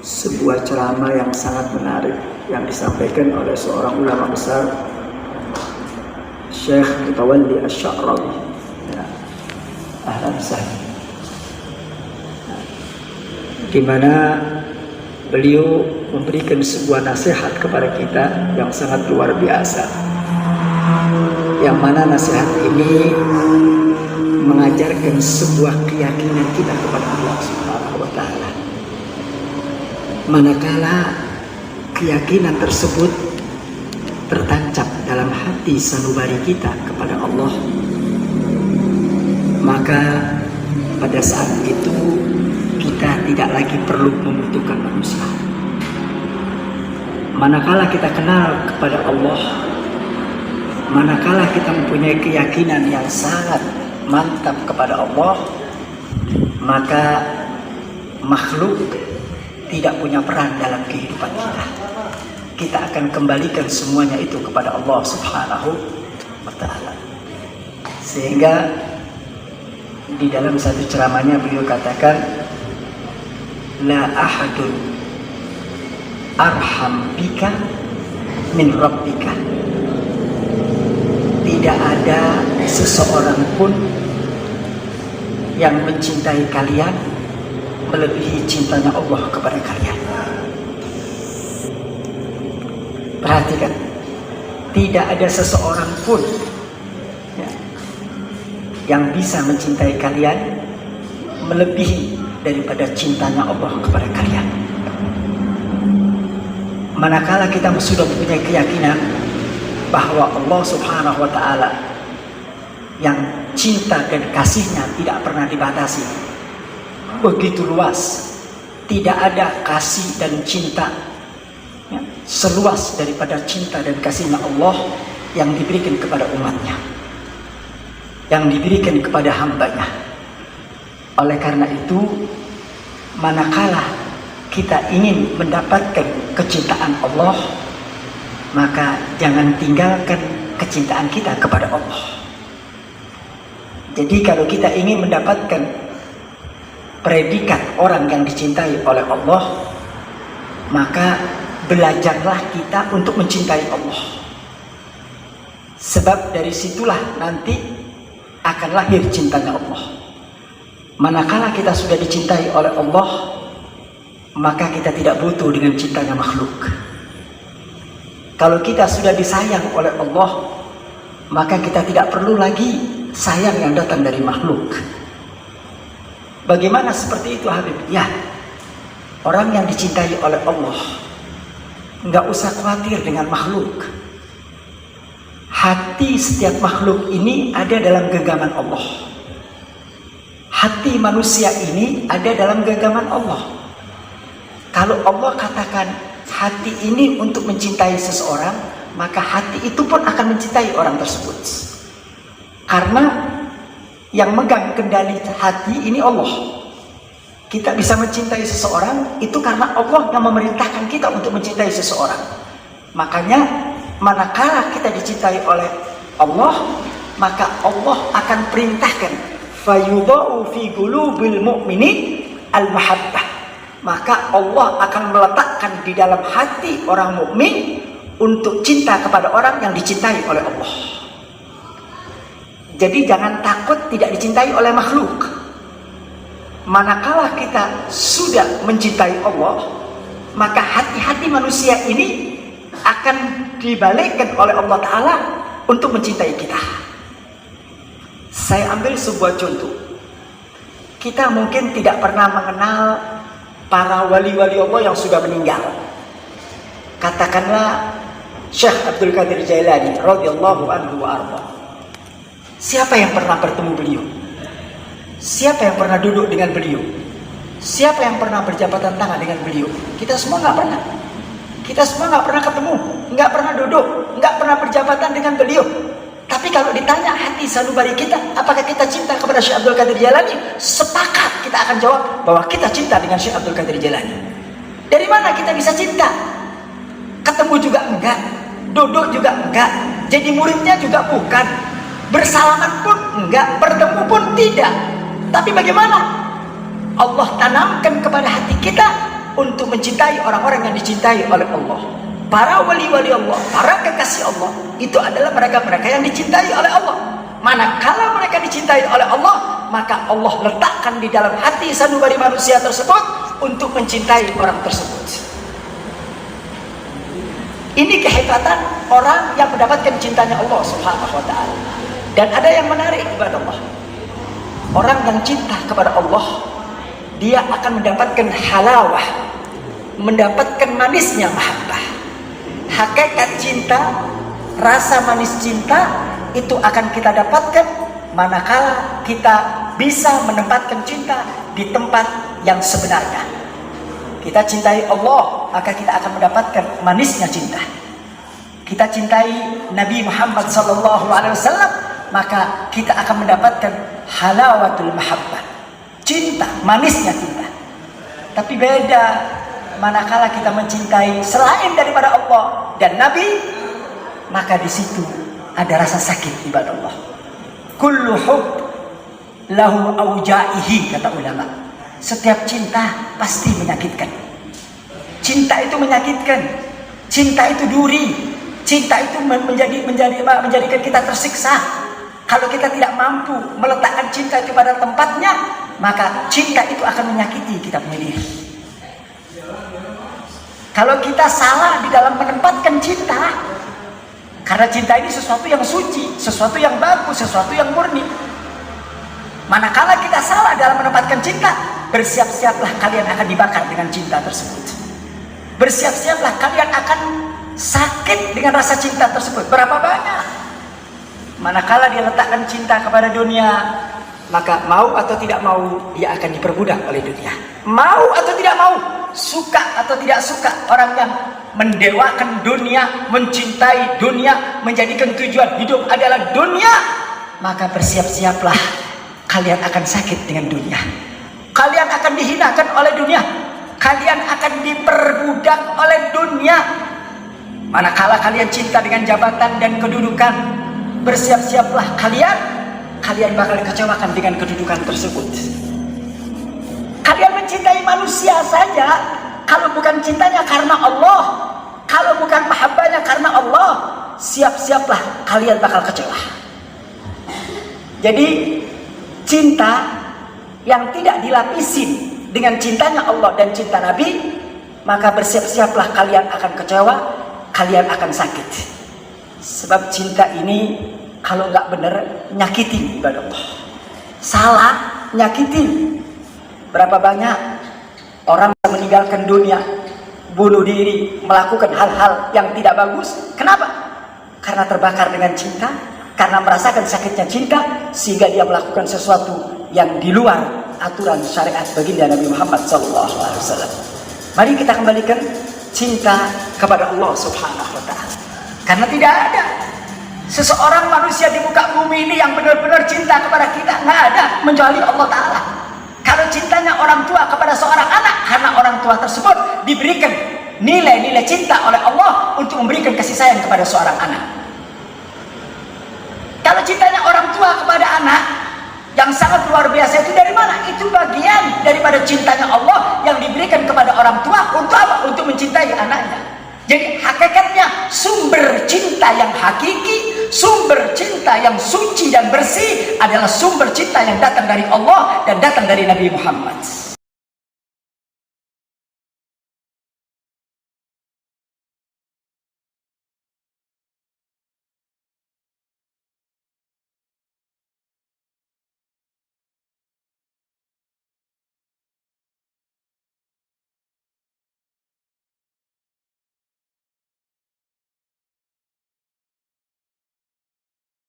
Sebuah ceramah yang sangat menarik yang disampaikan oleh seorang ulama besar, Syekh Mutawalli Asy-Sya'rawi. Ya, ahlan sahlan. Di mana beliau memberikan sebuah nasihat kepada kita yang sangat luar biasa. Yang mana nasihat ini mengajarkan sebuah keyakinan kita kepada Allah Subhanahu wa Ta'ala. Manakala keyakinan tersebut tertancap dalam hati sanubari kita kepada Allah, maka pada saat itu kita tidak lagi perlu membutuhkan manusia. Manakala kita kenal kepada Allah, manakala kita mempunyai keyakinan yang sangat mantap kepada Allah, maka makhluk tidak punya peran dalam kehidupan kita. Kita akan kembalikan semuanya itu kepada Allah Subhanahu wa Ta'ala. Sehingga di dalam satu ceramahnya beliau katakan, la ahadun arham bika min rabbika. Tidak ada seseorang pun yang mencintai kalian melebihi cintanya Allah kepada kalian. Perhatikan, tidak ada seseorang pun yang bisa mencintai kalian melebihi daripada cintanya Allah kepada kalian. Manakala kita sudah mempunyai keyakinan bahwa Allah Subhanahu wa Ta'ala yang cinta dan kasihnya tidak pernah dibatasi, begitu luas, tidak ada kasih dan cinta seluas daripada cinta dan kasihnya Allah yang diberikan kepada umatnya, yang diberikan kepada hambanya. Oleh karena itu, manakala kita ingin mendapatkan kecintaan Allah, maka jangan tinggalkan kecintaan kita kepada Allah. Jadi kalau kita ingin mendapatkan predikat orang yang dicintai oleh Allah, maka belajarlah kita untuk mencintai Allah. Sebab dari situlah nanti akan lahir cintanya Allah. Manakala kita sudah dicintai oleh Allah, maka kita tidak butuh dengan cintanya makhluk. Kalau kita sudah disayang oleh Allah, maka kita tidak perlu lagi sayang yang datang dari makhluk. Bagaimana seperti itu, Habib? Ya, orang yang dicintai oleh Allah nggak usah khawatir dengan makhluk. Hati setiap makhluk ini ada dalam genggaman Allah. Hati manusia ini ada dalam genggaman Allah. Kalau Allah katakan hati ini untuk mencintai seseorang, maka hati itu pun akan mencintai orang tersebut. Karena yang megang kendali hati ini Allah. Kita bisa mencintai seseorang itu karena Allah yang memerintahkan kita untuk mencintai seseorang. Makanya manakala kita dicintai oleh Allah, maka Allah akan perintahkan fayudha'u fi qulubil mu'minin al-mahabbah. Maka Allah akan meletakkan di dalam hati orang mukmin untuk cinta kepada orang yang dicintai oleh Allah. Jadi jangan takut tidak dicintai oleh makhluk. Manakala kita sudah mencintai Allah, maka hati-hati manusia ini akan dibalikkan oleh Allah Ta'ala untuk mencintai kita. Saya ambil sebuah contoh. Kita mungkin tidak pernah mengenal para wali-wali Allah yang sudah meninggal. Katakanlah Syekh Abdul Qadir Jailani radhiyallahu anhu wa arda. Siapa yang pernah bertemu beliau? Siapa yang pernah duduk dengan beliau? Siapa yang pernah berjabatan tangan dengan beliau? Kita semua nggak pernah. Kita semua nggak pernah ketemu, nggak pernah duduk, nggak pernah berjabatan dengan beliau. Tapi kalau ditanya hati sanubari kita, apakah kita cinta kepada Syekh Abdul Qadir Jailani? Sepakat kita akan jawab bahwa kita cinta dengan Syekh Abdul Qadir Jailani. Dari mana kita bisa cinta? Ketemu juga enggak, duduk juga enggak, jadi muridnya juga bukan, bersalaman pun enggak, bertemu pun tidak. Tapi bagaimana? Allah tanamkan kepada hati kita untuk mencintai orang-orang yang dicintai oleh Allah. Para wali-wali Allah, para kekasih Allah, itu adalah mereka-mereka yang dicintai oleh Allah. Manakala mereka dicintai oleh Allah, maka Allah letakkan di dalam hati sanubari manusia tersebut untuk mencintai orang tersebut. Ini kehebatan orang yang mendapatkan cintanya Allah Subhanahu wa ta'ala. Dan ada yang menarik kepada Allah. Orang yang cinta kepada Allah, dia akan mendapatkan halawah, mendapatkan manisnya mahabbah. Hakikat cinta, rasa manis cinta itu akan kita dapatkan manakala kita bisa menempatkan cinta di tempat yang sebenarnya. Kita cintai Allah, maka kita akan mendapatkan manisnya cinta. Kita cintai Nabi Muhammad SAW, maka kita akan mendapatkan halawatul mahabbah, cinta, manisnya cinta. Tapi beda manakala kita mencintai selain daripada Allah dan Nabi, maka di situ ada rasa sakit ibadah Allah. Kullu hub lahu aujaihi, kata ulama. Setiap cinta pasti menyakitkan. Cinta itu menyakitkan. Cinta itu duri. Cinta itu menjadikan kita tersiksa. Kalau kita tidak mampu meletakkan cinta itu pada tempatnya, maka cinta itu akan menyakiti kita punya diri. Kalau kita salah di dalam menempatkan cinta, karena cinta ini sesuatu yang suci, sesuatu yang bagus, sesuatu yang murni. Manakala kita salah dalam menempatkan cinta, bersiap-siaplah kalian akan dibakar dengan cinta tersebut. Bersiap-siaplah kalian akan sakit dengan rasa cinta tersebut. Berapa banyak? Manakala dia letakkan cinta kepada dunia, maka mau atau tidak mau dia akan diperbudak oleh dunia. Mau atau tidak mau, suka atau tidak suka, orang yang mendewakan dunia, mencintai dunia, menjadikan tujuan hidup adalah dunia, maka bersiap-siaplah kalian akan sakit dengan dunia. Kalian akan dihinakan oleh dunia. Kalian akan diperbudak oleh dunia. Manakala kalian cinta dengan jabatan dan kedudukan, bersiap-siaplah kalian bakal dikecewakan dengan kedudukan tersebut. Kalian mencintai manusia saja, kalau bukan cintanya karena Allah, kalau bukan mahabbahnya karena Allah, siap-siaplah kalian bakal kecewa. Jadi cinta yang tidak dilapisin dengan cintanya Allah dan cinta Nabi, maka bersiap-siaplah kalian akan kecewa, kalian akan sakit. Sebab cinta ini kalau nggak benar nyakitin ibadah Allah. Salah nyakitin. Berapa banyak orang yang meninggalkan dunia, bunuh diri, melakukan hal-hal yang tidak bagus. Kenapa? Karena terbakar dengan cinta, karena merasakan sakitnya cinta, sehingga dia melakukan sesuatu yang di luar aturan syariat baginda Nabi Muhammad SAW. Mari kita kembalikan cinta kepada Allah Subhanahu wa ta'ala. Karena tidak ada seseorang manusia di muka bumi ini yang benar-benar cinta kepada kita, nggak ada, kecuali Allah Ta'ala. Kalau cintanya orang tua kepada seorang anak, karena orang tua tersebut diberikan nilai-nilai cinta oleh Allah untuk memberikan kasih sayang kepada seorang anak. Kalau cintanya orang tua kepada anak yang sangat luar biasa, itu dari mana? Itu bagian daripada cintanya Allah yang diberikan kepada orang tua untuk apa? Untuk mencintai anaknya. Jadi hakikatnya sumber cinta yang hakiki, sumber cinta yang suci dan bersih adalah sumber cinta yang datang dari Allah dan datang dari Nabi Muhammad.